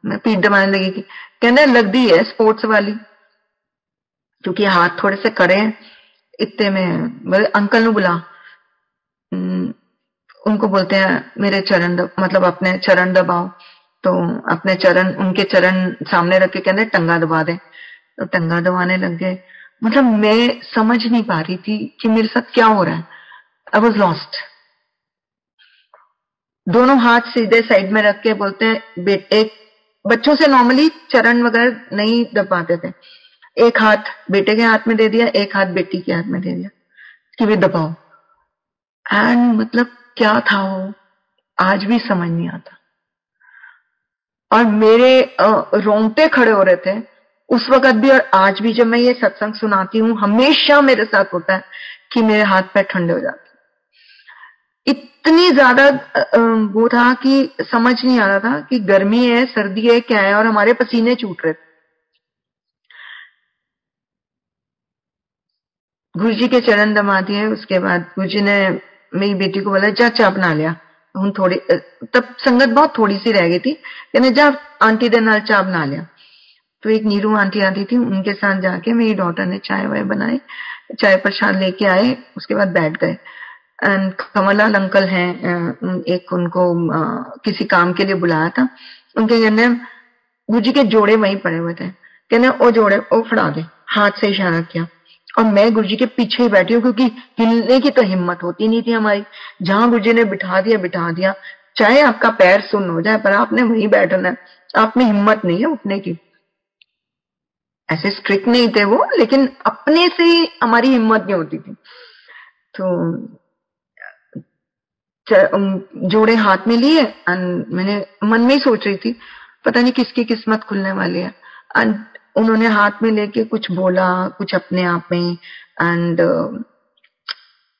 मैं पीठ दबाने लगी कि कहने लगती है स्पोर्ट्स वाली, क्योंकि हाथ थोड़े से करे हैं। इतने में बोले अंकल ने बुला, उनको बोलते हैं मेरे चरण मतलब अपने चरण दबाओ। तो अपने चरण, उनके चरण सामने रख के कहने टंगा दबा दे। तो टंगा दबाने लग गए। मतलब मैं समझ नहीं पा रही थी कि मेरे साथ क्या हो रहा है। I was lost. दोनों हाथ सीधे साइड में रख के बोलते हैं एक बच्चों से नॉर्मली चरण वगैरह नहीं दबाते थे, एक हाथ बेटे के हाथ में दे दिया, एक हाथ बेटी के हाथ में दे दिया कि वे दबाओ। एंड मतलब क्या था वो, आज भी समझ नहीं आता। और मेरे रोंगटे खड़े हो रहे थे उस वक्त भी, और आज भी जब मैं ये सत्संग सुनाती हूँ हमेशा मेरे साथ होता है कि मेरे हाथ पैर ठंडे हो जाते। इतनी ज्यादा वो था कि समझ नहीं आ रहा था कि गर्मी है सर्दी है क्या है, और हमारे पसीने छूट रहे थे। गुरुजी के चरण दबा दिए। उसके बाद गुरुजी ने मेरी बेटी को बोला जा चाय बना लिया। हम थोड़ी, तब संगत बहुत थोड़ी सी रह गई थी, कहने जा आंटी दे नाल चाय बना लिया। तो एक नीरू आंटी आती थी, उनके साथ जाके मेरी डॉटर ने चाय वाय बनाई, चाय प्रसाद लेके आए। उसके बाद बैठ गए। एंड कमललाल अंकल हैं, एक उनको किसी काम के लिए बुलाया था। उनके कहने गुरुजी के जोड़े वहीं पड़े हुए थे, कहने ओ जोड़े ओ फड़ा दे, हाथ से इशारा किया। और मैं गुरुजी के पीछे ही बैठी हूँ, क्योंकि हिलने की तो हिम्मत होती नहीं थी हमारी। जहां गुरुजी ने बिठा दिया, चाहे आपका पैर सुन्न हो जाए पर आपने वहीं बैठना है। आप में हिम्मत नहीं है उठने की। ऐसे स्ट्रिक्ट नहीं थे वो, लेकिन अपने से ही हमारी हिम्मत नहीं होती थी। तो जोड़े हाथ में लिए एंड मैंने मन में ही सोच रही थी पता नहीं किसकी किस्मत खुलने वाली है। एंड उन्होंने हाथ में लेके कुछ बोला, कुछ अपने आप में, एंड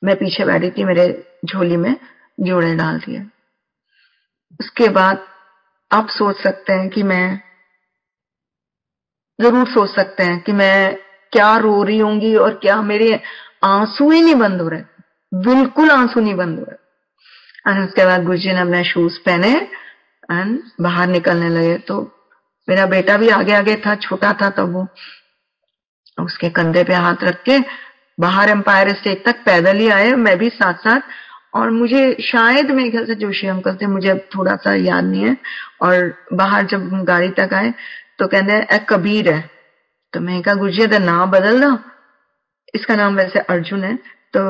मैं पीछे बैठी थी, मेरे झोली में जोड़े डाल दिए। उसके बाद आप सोच सकते हैं कि मैं, जरूर सोच सकते हैं कि मैं क्या रो रही होंगी और क्या मेरे आंसू ही नहीं बंद हो रहे, बिल्कुल आंसू नहीं बंद हो रहे। एंड उसके बाद गुरुजी ने अपने शूज पहने एंड बाहर निकलने लगे। तो मेरा बेटा भी आगे आगे था, छोटा था तब वो, उसके कंधे पे हाथ रख के बाहर एम्पायर स्टेट तक पैदल ही आए, मैं भी साथ साथ। और मुझे शायद मेरे ख्याल से जोशी अंकल थे, मुझे अब थोड़ा सा याद नहीं है। और बाहर जब गाड़ी तक आए तो कहते हैं कबीर है। तो मैं कहा गुरुजी का नाम बदल दो, इसका नाम वैसे अर्जुन है। तो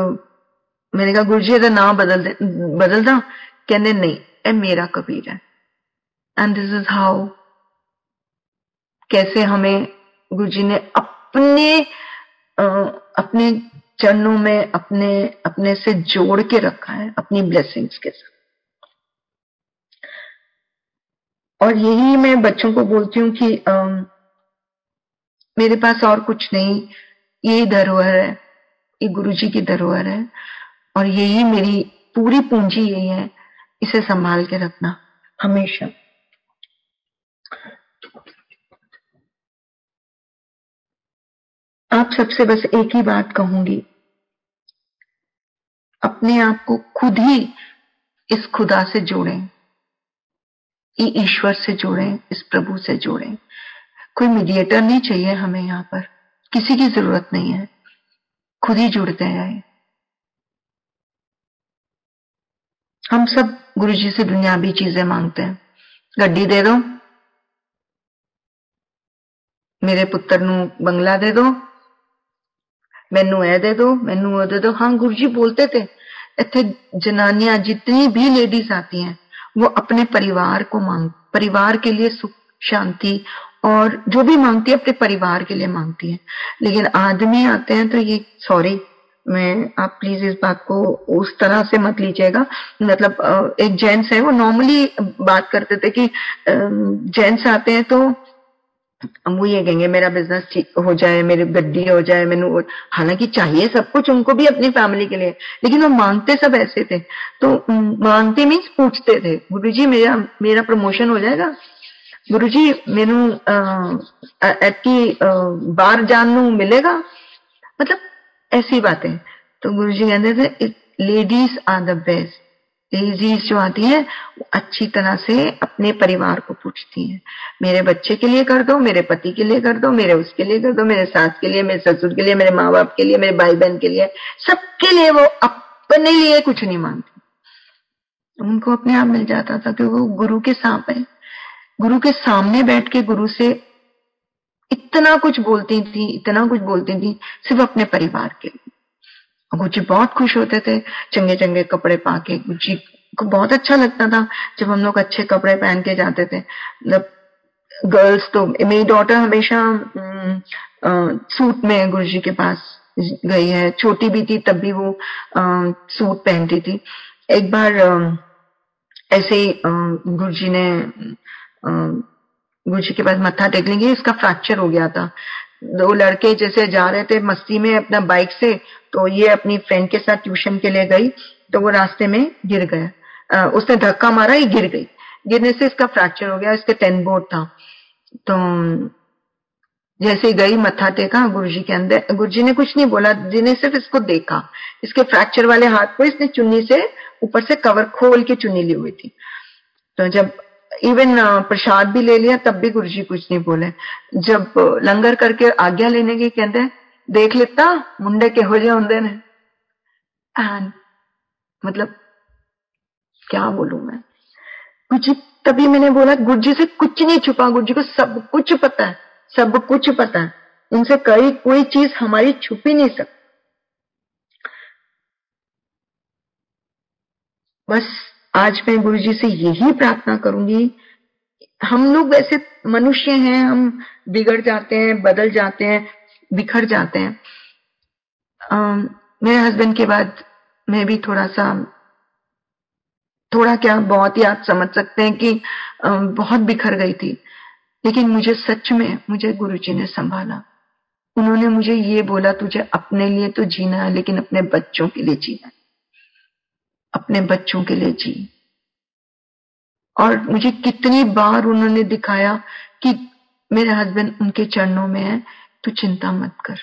मैंने कहा गुरुजी का नाम बदल दो। कहने नहीं, ए मेरा कबीर है। एंड दिस इज हाउ, कैसे हमें गुरुजी ने अपने चरणों में अपने अपने से जोड़ के रखा है अपनी ब्लेसिंग्स के साथ। और यही मैं बच्चों को बोलती हूँ कि मेरे पास और कुछ नहीं, यही धरोहर है, ये गुरुजी की धरोहर है और यही मेरी पूरी पूंजी यही है, इसे संभाल के रखना हमेशा। आप सबसे बस एक ही बात कहूंगी, अपने आप को खुद ही इस खुदा से जोड़ें, ईश्वर से जोड़ें, इस प्रभु से जोड़ें। कोई मीडिएटर नहीं चाहिए हमें, यहाँ पर किसी की जरूरत नहीं है, खुद ही जुड़ते हैं। हम सब गुरुजी से दुनियावी चीजें मांगते हैं, गड्डी दे दो, मेरे पुत्र नू बंगला दे दो, मैनू ए दे दो, मैनू वो दे दो। हाँ, गुरुजी बोलते थे इतने जनानियां जितनी भी लेडीज आती हैं वो अपने परिवार के लिए सुख शांति और जो भी मांगती है अपने परिवार के लिए मांगती है। लेकिन आदमी आते हैं तो ये, सॉरी, मैं, आप प्लीज इस बात को उस तरह से मत लीजिएगा। मतलब एक जेंट्स है, वो नॉर्मली बात करते थे कि जेंट्स आते हैं तो वो ये कहेंगे मेरा बिजनेस ठीक हो जाए, मेरी गड्डी हो जाए, मैनू, हालांकि चाहिए सब कुछ उनको भी अपनी फैमिली के लिए, लेकिन वो मांगते सब ऐसे थे। तो मांगते मीन्स पूछते थे, गुरुजी मेरा मेरा प्रमोशन हो जाएगा, गुरुजी मैनू एतकी बाहर जानू मिलेगा, मतलब ऐसी बातें। तो गुरुजी कहते थे ladies are the best, ladies जो आती है वो अच्छी तरह से अपने परिवार को पूछती हैं, मेरे बच्चे के लिए कर दो, मेरे पति के लिए कर दो, मेरे उसके लिए कर दो, मेरे सास के लिए, मेरे ससुर के लिए, मेरे माँ बाप के लिए, मेरे भाई बहन के लिए, सबके लिए। वो अपने लिए कुछ नहीं मांगती, उनको अपने आप मिल जाता था कि वो गुरु के सामने, गुरु के सामने बैठ के गुरु से इतना कुछ बोलती थी, इतना कुछ बोलती थी, सिर्फ अपने परिवार के लिए। गुरुजी बहुत खुश होते थे चंगे चंगे कपड़े पाके, गुरुजी को बहुत अच्छा लगता था जब हम लोग अच्छे कपड़े पहन के जाते थे। मतलब गर्ल्स तो, मेरी डॉटर हमेशा सूट में गुरुजी के पास गई है, छोटी भी थी तब भी वो सूट पहनती थी। एक बार ऐसे ही गुरुजी ने गुरुजी के पास मत्था टेक लेंगे, इसका फ्रैक्चर हो गया था। दो लड़के जैसे जा रहे थे मस्ती में अपना बाइक से, तो ये अपनी फ्रेंड के साथ ट्यूशन के लिए गई, तो वो रास्ते में गिर गया, उसने धक्का मारा, ये गिर गई, गिरने से इसका फ्रैक्चर हो गया। इसके 10 बोर्ड था। तो जैसे ही गई मत्था टेका गुरुजी के अंदर, गुरुजी ने कुछ नहीं बोला, जिन्हें सिर्फ इसको देखा, इसके फ्रैक्चर वाले हाथ को इसने चुन्नी से ऊपर से कवर खोल के चुन्नी ली हुई थी। तो जब इवन प्रसाद भी ले लिया तब भी गुरुजी कुछ नहीं बोले। जब लंगर करके आज्ञा लेने की कहते देख लेता मुंडे के हो जाए होंगे ने, एंड मतलब क्या बोलूं मैं, गुरुजी, तभी मैंने बोला गुरुजी से कुछ नहीं छुपा, गुरुजी को सब कुछ पता है, सब कुछ पता है, उनसे कोई चीज हमारी छुप ही नहीं सकती। बस आज मैं गुरुजी से यही प्रार्थना करूंगी, हम लोग वैसे मनुष्य हैं, हम बिगड़ जाते हैं, बदल जाते हैं, बिखर जाते हैं। मेरे हस्बैंड के बाद मैं भी थोड़ा क्या बहुत ही आप समझ सकते हैं कि बहुत बिखर गई थी। लेकिन मुझे गुरुजी ने संभाला। उन्होंने मुझे ये बोला, तुझे अपने लिए तो जीना है, लेकिन अपने बच्चों के लिए जीना है, अपने बच्चों के लिए जी। और मुझे कितनी बार उन्होंने दिखाया कि मेरे हस्बैंड उनके चरणों में है, तू चिंता मत कर।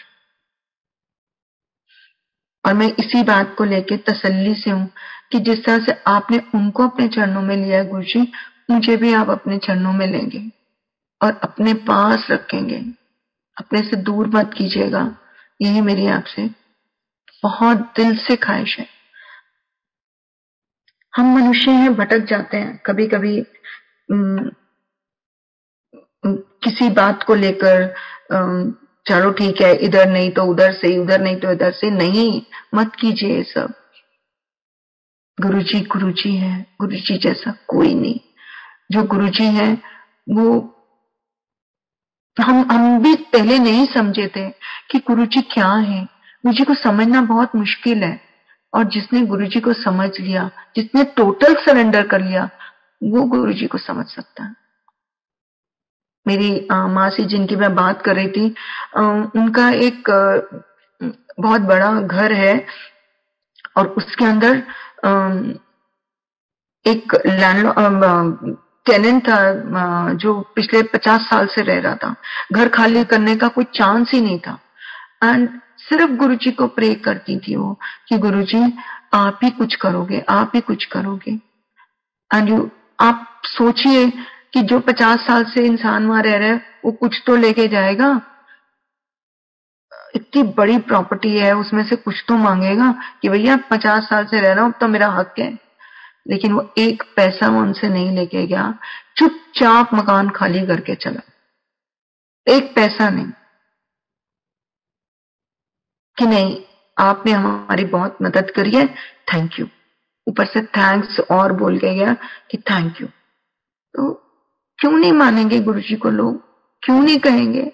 और मैं इसी बात को लेके तसल्ली से हूं कि जिस तरह से आपने उनको अपने चरणों में लिया है गुरुजी, मुझे भी आप अपने चरणों में लेंगे और अपने पास रखेंगे, अपने से दूर मत कीजिएगा। यही मेरी आपसे बहुत दिल से ख्वाहिश है। हम मनुष्य हैं, भटक जाते हैं कभी कभी किसी बात को लेकर। चलो ठीक है, इधर नहीं तो उधर से, उधर नहीं तो इधर से, नहीं, मत कीजिए ये सब। गुरुजी गुरुजी है, गुरुजी जैसा कोई नहीं। जो गुरुजी है वो हम भी पहले नहीं समझे थे कि गुरुजी क्या है। गुरुजी को समझना बहुत मुश्किल है, और जिसने गुरुजी को समझ लिया, जिसने टोटल सरेंडर कर लिया, वो गुरुजी को समझ सकता है। मेरी मासी जिनकी मैं बात कर रही थी, उनका एक बहुत बड़ा घर है और उसके अंदर एक लैंडलॉर्ड टेनेंट था जो पिछले 50 साल से रह रहा था। घर खाली करने का कोई चांस ही नहीं था। एंड सिर्फ गुरुजी को प्रे करती थी वो कि गुरुजी आप ही कुछ करोगे, आप ही कुछ करोगे। एंड आप सोचिए कि जो 50 साल से इंसान वहां रह रहा है, वो कुछ तो लेके जाएगा। इतनी बड़ी प्रॉपर्टी है, उसमें से कुछ तो मांगेगा कि भैया 50 साल से रह रहा हूं, अब तो मेरा हक है। लेकिन वो एक पैसा वो उनसे नहीं लेके गया, चुपचाप मकान खाली करके चला। एक पैसा नहीं कि नहीं आपने हमारी बहुत मदद करी है, थैंक यू। ऊपर से थैंक्स और बोल के गया कि थैंक यू। तो क्यों नहीं मानेंगे गुरुजी को लोग? क्यों नहीं कहेंगे?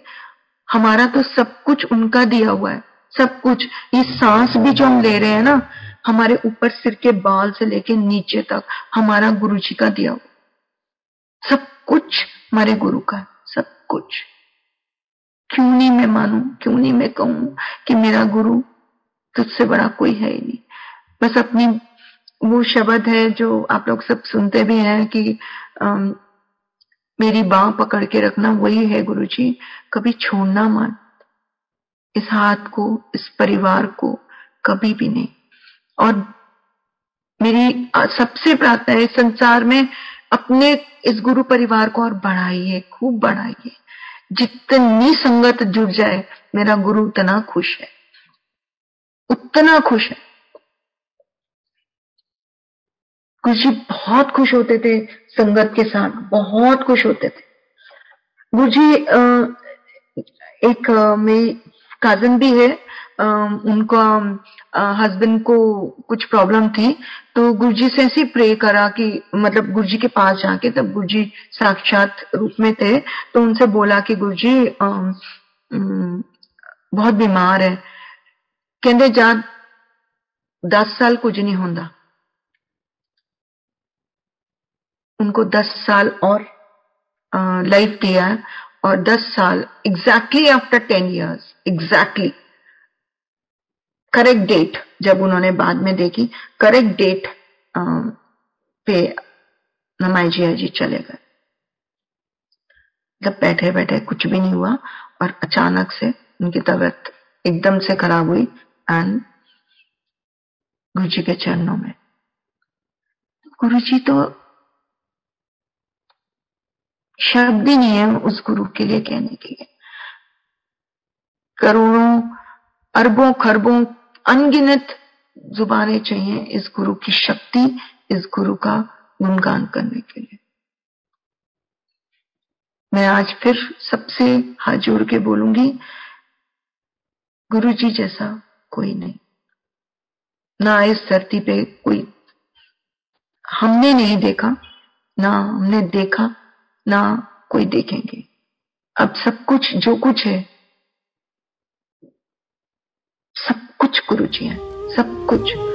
हमारा तो सब कुछ उनका दिया हुआ है, सब कुछ। ये सांस भी जो हम ले रहे हैं ना, हमारे ऊपर सिर के बाल से लेके नीचे तक हमारा गुरुजी का दिया हुआ सब कुछ, हमारे गुरु का सब कुछ। क्यों नहीं मैं मानूं, क्यों नहीं मैं कहूं कि मेरा गुरु तुझसे बड़ा कोई है ही नहीं। बस अपनी वो शब्द है जो आप लोग सब सुनते भी हैं कि मेरी बाह पकड़ के रखना, वही है गुरुजी। कभी छोड़ना मत इस हाथ को, इस परिवार को, कभी भी नहीं। और मेरी सबसे प्रार्थना है संसार में, अपने इस गुरु परिवार को और बढ़ाइए, खूब बढ़ाइए। जितनी संगत जुड़ जाए, मेरा गुरु उतना खुश है, उतना खुश है। गुरुजी बहुत खुश होते थे संगत के साथ, बहुत खुश होते थे। गुरुजी एक मेरी कजन भी है, उनका हस्बैंड को कुछ प्रॉब्लम थी, तो गुरुजी से ऐसे प्रे करा कि मतलब गुरुजी के पास जाके, तब गुरुजी साक्षात रूप में थे, तो उनसे बोला कि गुरुजी बहुत बीमार है। कहते जा 10 साल कुछ नहीं होता। उनको 10 साल और लाइफ दिया है, और 10 साल exactly after 10 years, exactly correct date जब उन्होंने बाद में देखी, करेक्ट डेट पे नमाई जी चले गए। जब बैठे बैठे कुछ भी नहीं हुआ और अचानक से उनकी तबीयत एकदम से खराब हुई एंड गुरुजी के चरणों में। गुरुजी तो शब्द ही नहीं है उस गुरु के लिए कहने के लिए। करोड़ों, अरबों, खरबों, अनगिनत जुबानें चाहिए इस गुरु की शक्ति, इस गुरु का गुणगान करने के लिए। मैं आज फिर सबसे हाथ जोड़ के बोलूंगी, गुरु जी जैसा कोई नहीं, ना इस धरती पे कोई हमने नहीं देखा, ना हमने देखा, ना कोई देखेंगे। अब सब कुछ जो कुछ है, सब कुछ गुरु जी है, सब कुछ।